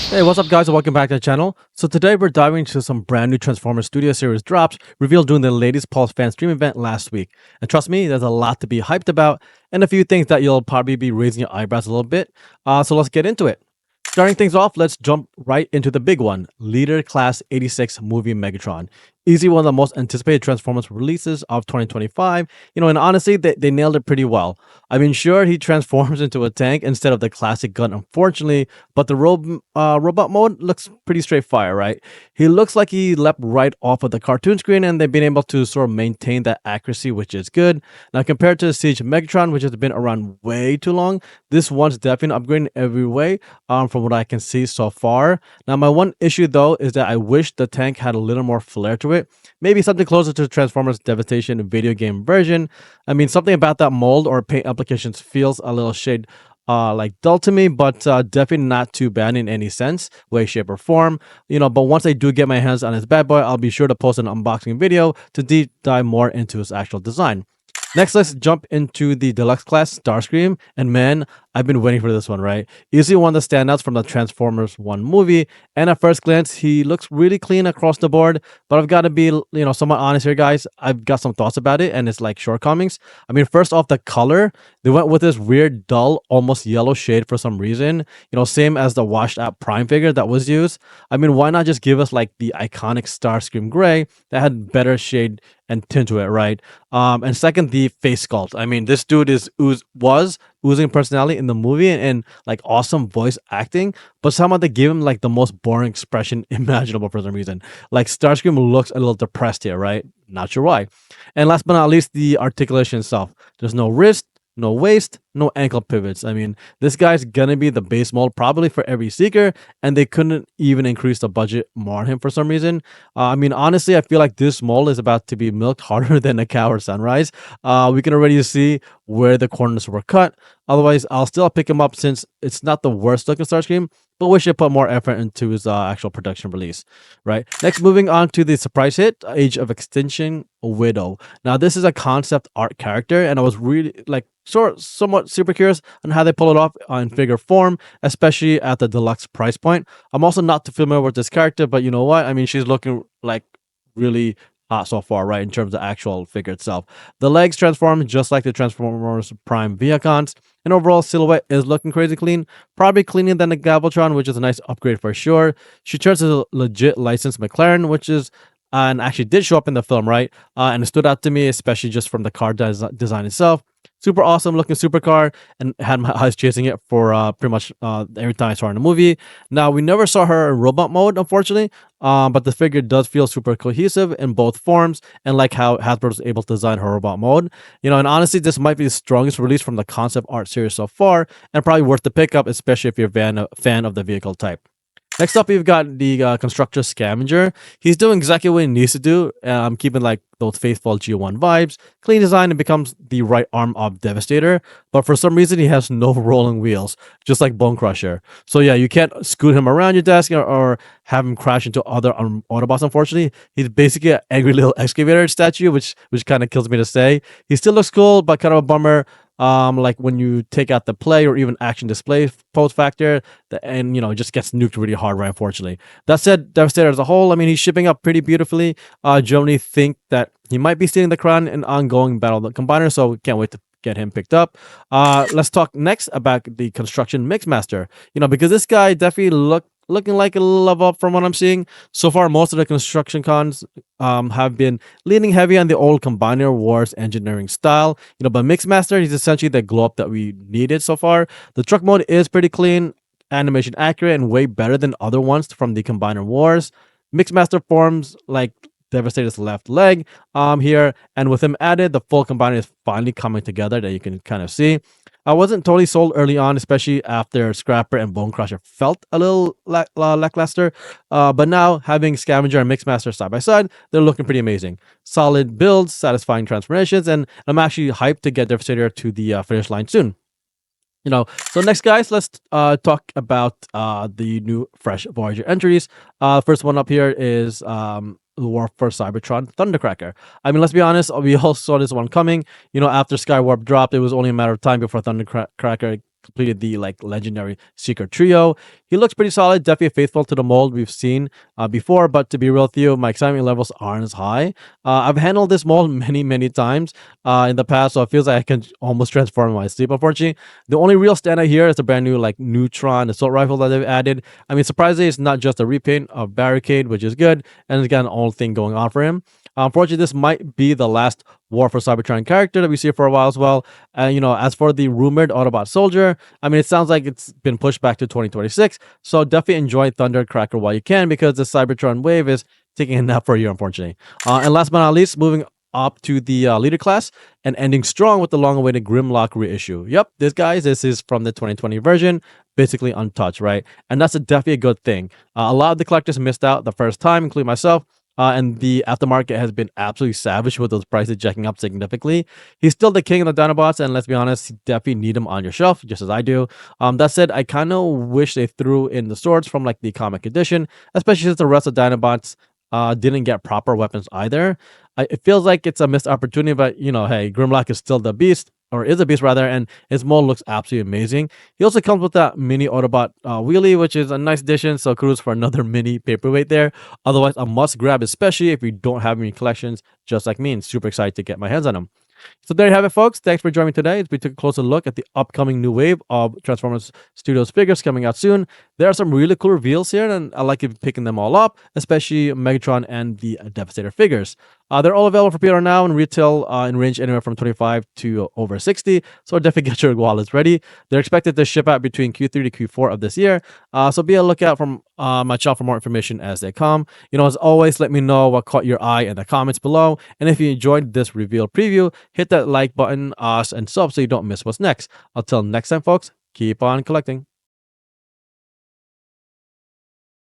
Hey, what's up guys and welcome back to the channel. So today we're diving into some brand new Transformers Studio Series drops revealed during the latest Pulse Fanstream event last week. And trust me, there's a lot to be hyped about and a few things that you'll probably be raising your eyebrows a little bit. So let's get into it. Starting things off, let's jump right into the big one, Leader Class 86 movie Megatron. Easily one of the most anticipated Transformers releases of 2025. And honestly, they nailed it pretty well. I mean, sure, he transforms into a tank instead of the classic gun, unfortunately, but the robot mode looks pretty straight fire, right? He looks like he leapt right off of the cartoon screen, and they've been able to sort of maintain that accuracy, which is good. Now, compared to the Siege Megatron, which has been around way too long, this one's definitely upgrading every way, from what I can see so far. Now, my one issue, though, is that I wish the tank had a little more flair to it. Maybe something closer to Transformers Devastation video game version. I mean, something about that mold or paint applications feels a little shade like dull to me, but definitely not too bad in any sense, way, shape, or form. But once I do get my hands on his bad boy, I'll be sure to post an unboxing video to deep dive more into his actual design. Next, let's jump into the deluxe class Starscream. And man, I've been waiting for this one, right? Easily one of the standouts from the Transformers 1 movie. And at first glance, he looks really clean across the board. But I've got to be, somewhat honest here, guys. I've got some thoughts about it, and it's like shortcomings. I mean, first off, the color. They went with this weird, dull, almost yellow shade for some reason. Same as the washed out Prime figure that was used. I mean, why not just give us like the iconic Starscream gray that had better shade and tint to it, right? And second, the face sculpt. I mean, this dude was oozing personality in the movie and like awesome voice acting, but somehow they gave him like the most boring expression imaginable for some reason. Like Starscream looks a little depressed here, right? Not sure why. And last but not least, the articulation itself. There's no wrist, no waist, no ankle pivots. I mean, this guy's gonna be the base mold probably for every Seeker, and they couldn't even increase the budget more on him for some reason. I mean, honestly, I feel like this mold is about to be milked harder than a cow or sunrise. We can already see where the corners were cut. Otherwise, I'll still pick him up since it's not the worst looking Starscream, but we should put more effort into his actual production release, right? Next, moving on to the surprise hit, Age of Extinction Widow. Now, this is a concept art character, and I was really like somewhat super curious on how they pull it off in figure form, especially at the deluxe price point. I'm also not too familiar with this character, but you know what? I mean, she's looking like really hot so far, right, in terms of the actual figure itself. The legs transform just like the Transformers Prime Vehicons, and overall silhouette is looking crazy clean, probably cleaner than the Galvatron, which is a nice upgrade for sure. She turns to a legit licensed McLaren, which is and actually did show up in the film, right? And it stood out to me, especially just from the car design itself. Super awesome looking supercar, and had my eyes chasing it for pretty much every time I saw her in the movie. Now, we never saw her in robot mode, unfortunately, but the figure does feel super cohesive in both forms, and like how Hasbro was able to design her robot mode. And honestly, this might be the strongest release from the concept art series so far, and probably worth the pickup, especially if you're a fan of the vehicle type. Next up, we've got the Constructor Scavenger. He's doing exactly what he needs to do. Keeping like those faithful G1 vibes. Clean design and becomes the right arm of Devastator. But for some reason, he has no rolling wheels, just like Bone Crusher. So yeah, you can't scoot him around your desk or have him crash into other Autobots, unfortunately. He's basically an angry little excavator statue, which kind of kills me to say. He still looks cool, but kind of a bummer. Like when you take out the play or even action display pose factor, and it just gets nuked really hard, right? Unfortunately. That said, Devastator as a whole, I mean, he's shipping up pretty beautifully. Generally think that he might be stealing the crown in ongoing Battle of the Combiner, so we can't wait to get him picked up. Let's talk next about the Construction Mixmaster. Because this guy definitely looking like a level up from what I'm seeing. So far, most of the construction cons have been leaning heavy on the old Combiner Wars engineering style. But Mixmaster, he's essentially the glow up that we needed so far. The truck mode is pretty clean, animation accurate, and way better than other ones from the Combiner Wars. Mixmaster forms like Devastator's left leg here, and with him added, the full Combiner is finally coming together that you can kind of see. I wasn't totally sold early on, especially after Scrapper and Bone Crusher felt a little lackluster. But now, having Scavenger and Mixmaster side by side, they're looking pretty amazing. Solid builds, satisfying transformations, and I'm actually hyped to get Devastator to the finish line soon. So next, guys, let's talk about the new fresh Voyager entries. First one up here is War for Cybertron Thundercracker. I mean, let's be honest, we all saw this one coming. After Skywarp dropped, it was only a matter of time before Thundercracker completed the like legendary Secret Trio. He looks pretty solid, definitely faithful to the mold we've seen before. But to be real with you, my excitement levels aren't as high. I've handled this mold many times in the past, so it feels like I can almost transform in my sleep. Unfortunately, the only real standout here is the brand new like Neutron assault rifle that they've added. I mean, surprisingly, it's not just a repaint of Barricade, which is good, and it's got an old thing going on for him. Unfortunately, this might be the last War for Cybertron character that we see for a while as well. And as for the rumored Autobot soldier, I mean, it sounds like it's been pushed back to 2026. So definitely enjoy Thundercracker while you can, because the Cybertron wave is taking a nap for a year, unfortunately. And last but not least, moving up to the leader class and ending strong with the long-awaited Grimlock reissue. Yep, this is from the 2020 version, basically untouched, right? And that's definitely a good thing. A lot of the collectors missed out the first time, including myself. And the aftermarket has been absolutely savage with those prices jacking up significantly. He's still the king of the Dinobots, and let's be honest, you definitely need him on your shelf, just as I do. That said, I kind of wish they threw in the swords from like the comic edition, especially since the rest of Dinobots didn't get proper weapons either. It feels like it's a missed opportunity, but hey, Grimlock is still the beast, or is a beast rather, and his mold looks absolutely amazing. He also comes with that mini Autobot wheelie, which is a nice addition, so kudos for another mini paperweight there. Otherwise, a must grab, especially if you don't have any collections just like me, and super excited to get my hands on them. So there you have it, folks. Thanks for joining me today as we took a closer look at the upcoming new wave of Transformers Studios figures coming out soon. There are some really cool reveals here, and I like picking them all up, especially Megatron and the Devastator figures. They're all available for pre-order now and retail in range anywhere from 25 to over 60. So definitely get your wallets ready. They're expected to ship out between Q3 to Q4 of this year. So be on the lookout from my channel for more information as they come. As always, let me know what caught your eye in the comments below. And if you enjoyed this reveal preview, hit that like button, and sub so you don't miss what's next. Until next time, folks, keep on collecting.